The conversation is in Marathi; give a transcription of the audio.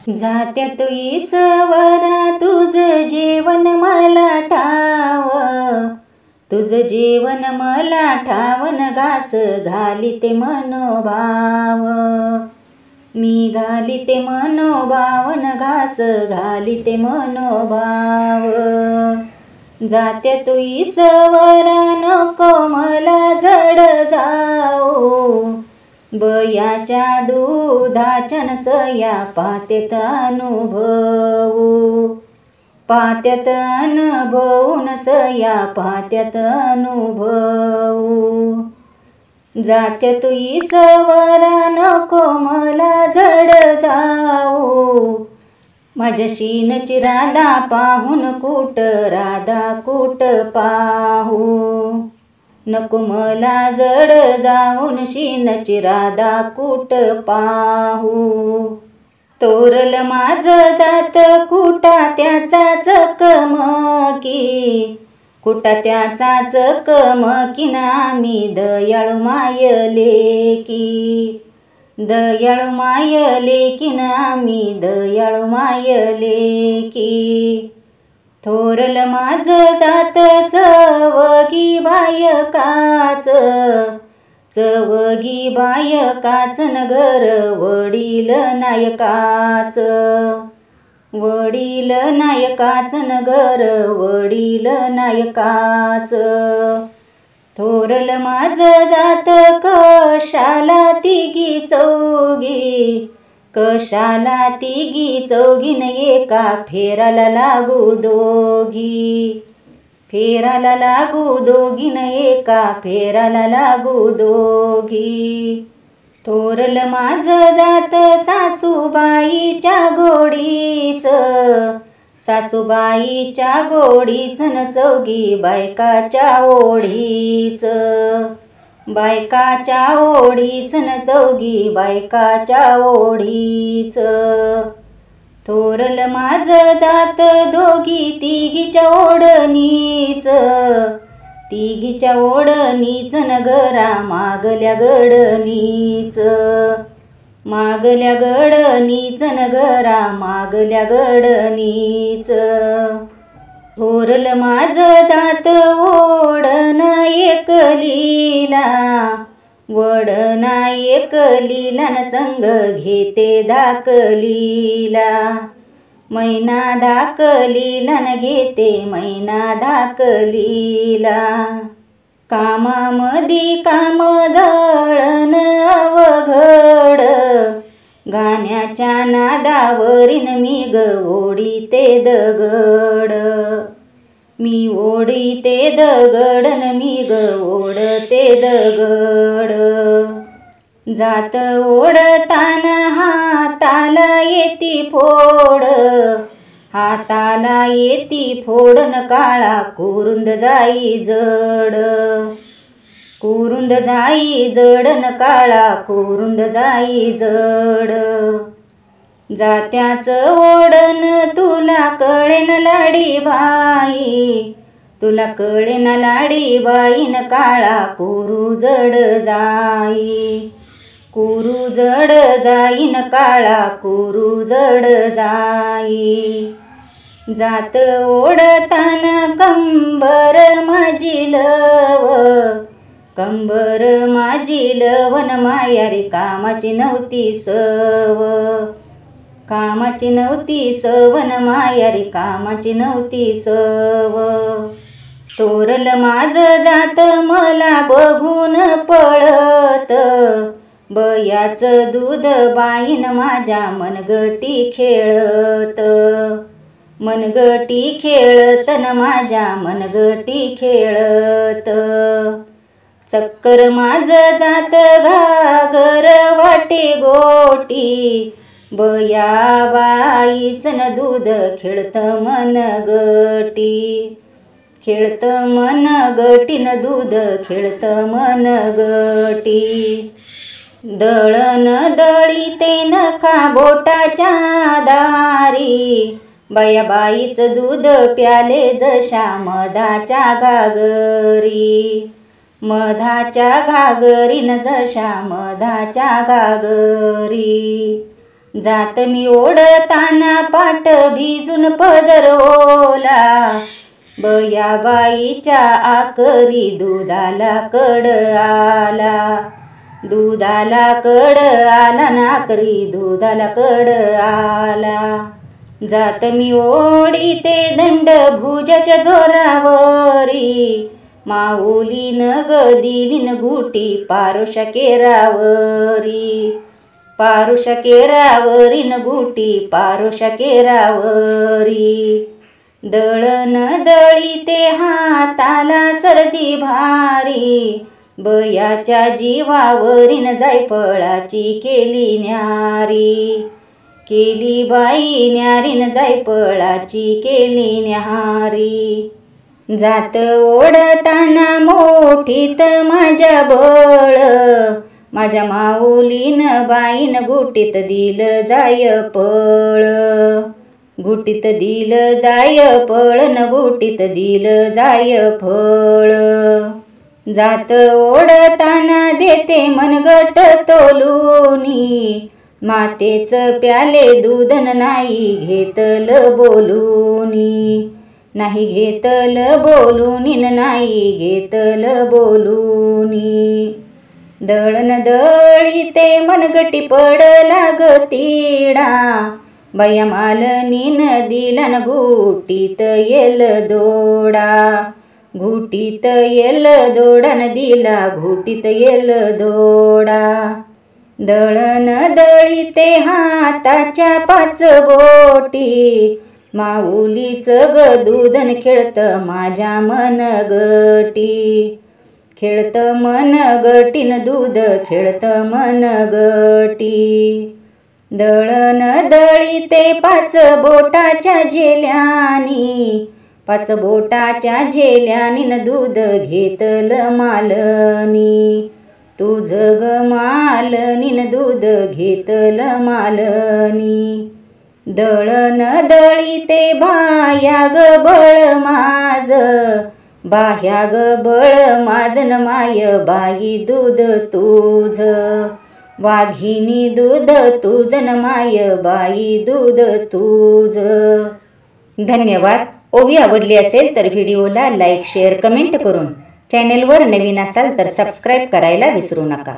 जात्यात ईसवरा तुझ जेवण मला ठाव, तुझ जेवण मला ठावन घास घालिते मनोभाव, मी घालिते मनोभावन घास घालिते मनोभाव. जात्यात ईसवरा नको मला जड जाऊ, बयाच्या दुधाच्या सया पात्यात अनुभवू, पात्यात अनुभवून सया पात्यात अनुभवू. जात्यात ईसवरा नको मला जड जाऊ, माझ्या शीनची राधा पाहून कुट राधा कुट पाहू, नको मला जड जाऊन शीनची राधा कुट पाहू. तोरल माझ जात कुटा त्याचा चकमकी, कुटा त्याचा चकमकीन आम्ही दयाळू मायले की, दयाळू मायले की आम्ही दयाळू मायले की. थोरल माझ जात चवगी बायकाच, चवगी बायकाच नगर वडील नायकाच, वडील नायकाच नगर वडील नायकाच. थोरल माझ जात कशाला तिघी चौघी, कशाला तिघी चौघीन एका फेराला लागू दोघी, फेराला लागू दोघीन एका फेराला लागू दोघी. थोरल माझ जात सासूबाईच्या गोडीच, सासूबाईच्या गोडीच न चौघी बायकाच्या ओढीच, बायकाच्या ओढीच न चौघी बायकाच्या ओढीच. थोरल माझ जात दोघी तिघीच्या ओढणीच, तिघीच्या ओढणीच नगरा मागल्या गडणीच, मागल्या गडणीच नगरा मागल्या गडणीच. थोरल माझ जात ओढना एकलीला, वडना एकलीला न संग घेते धाकलीला, मैना धाकलीला न घेते मैना धाकलीला. कामामधी काम दळण अवघड, गाण्याच्या नादावरीन मी ग ओढीते दगड, मी ओढीते दगड न मी ग ओढते दगड. जात ओढताना हाताला येती फोड, हाताला येती फोडन काळा कुरुंद जाई जड, कुरुंद जाई जडन काळा कुरुंद जाई जड. जात्याच ओढन तुला कळेन लाडी बाई, तुला कळेन लाडी बाईन काळा कुरू जड जाई, कुरू जड जाईन काळा कुरू जड जाई. जात ओढताना कंबर माझी लव, कंबर माझी लवन मायारी कामाची नव्हती सव, कामाची नव्हती सवन मायारी कामाची नव्हती सव. तोरल माझ जात मला बघून पळत, बयाच दूध बाईन माझ्या मनगटी खेळत, मनगटी खेळत न माझ्या मनगटी खेळत. चक्कर माझ जात घागर वाटे गोटी, बया बाईच न दूध खेळत मनगटी, खेळत मनगटी न दूध खेळत मनगटी. दळण दळीते नखा बोटाच्या दारी, बया बाईच दूध प्याले जशा मधाच्या घागरी, मधाच्या घागरीन जशा मधाच्या घागरी. जात मी ओढताना पाट भिजून पदर ओला, बया बाईच्या आकरी दुधाला कड आला, दुधाला कड आला नाकरी दुधाला कड आला. जात मी ओढीते दंड भुजाच्या जोरावरी, माऊलीन ग दिलीन गुटी पारुषा केरावरी, पारुषा केरावरीन गुटी पारुषा केरावरी. दळण दळीते हाताला सर्दी भारी, बयाच्या जीवावरीन जायफळाची केली न्यारी, केली बाई न्यारीन जायफळाची केली न्यारी. जात ओढताना मोठीत माझ्या बळ, माझ्या माऊलीन बाईन गुटीत दिलं जायफळ, गुटीत दिलं जायफळ न गुटीत दिलं जायफळ. जात ओढताना देते मनगट तोलूनी, मातेच प्याले दूधन नाही घेतल बोलूनी, नाही घेतल बोलूनी नाही घेतल बोलूनी. दळण दळीते मनगटी पडला ग तिडा, बया मालनीन दिला न घुटीत येल दोडा, घुटीत येल दोडा न दिला घुटीत येल दोडा. दळण दळीते हाताच्या 5 बोटी, माऊलीच ग दूधन खेळत माझ्या मनगटी, खेळत मनगटीन दूध खेळत मनगटी. दळण दळीते 5 बोटाच्या झेल्यानी, 5 बोटाच्या झेल्यानीन दूध घेतल मालनी, तुझ ग मालनीन दूध घेतल मालनी. दळण दळीते बाह्या ग बळ माझ, बाह्या ग बळ माझन माय बाई दूध तुझ, वाघिनी दूध तुझन माय बाई दूध तुझ. धन्यवाद. ओवी आवडली असेल तर व्हिडिओला लाईक शेअर कमेंट करून, चॅनेलवर नवीन असाल तर सबस्क्राईब करायला विसरू नका.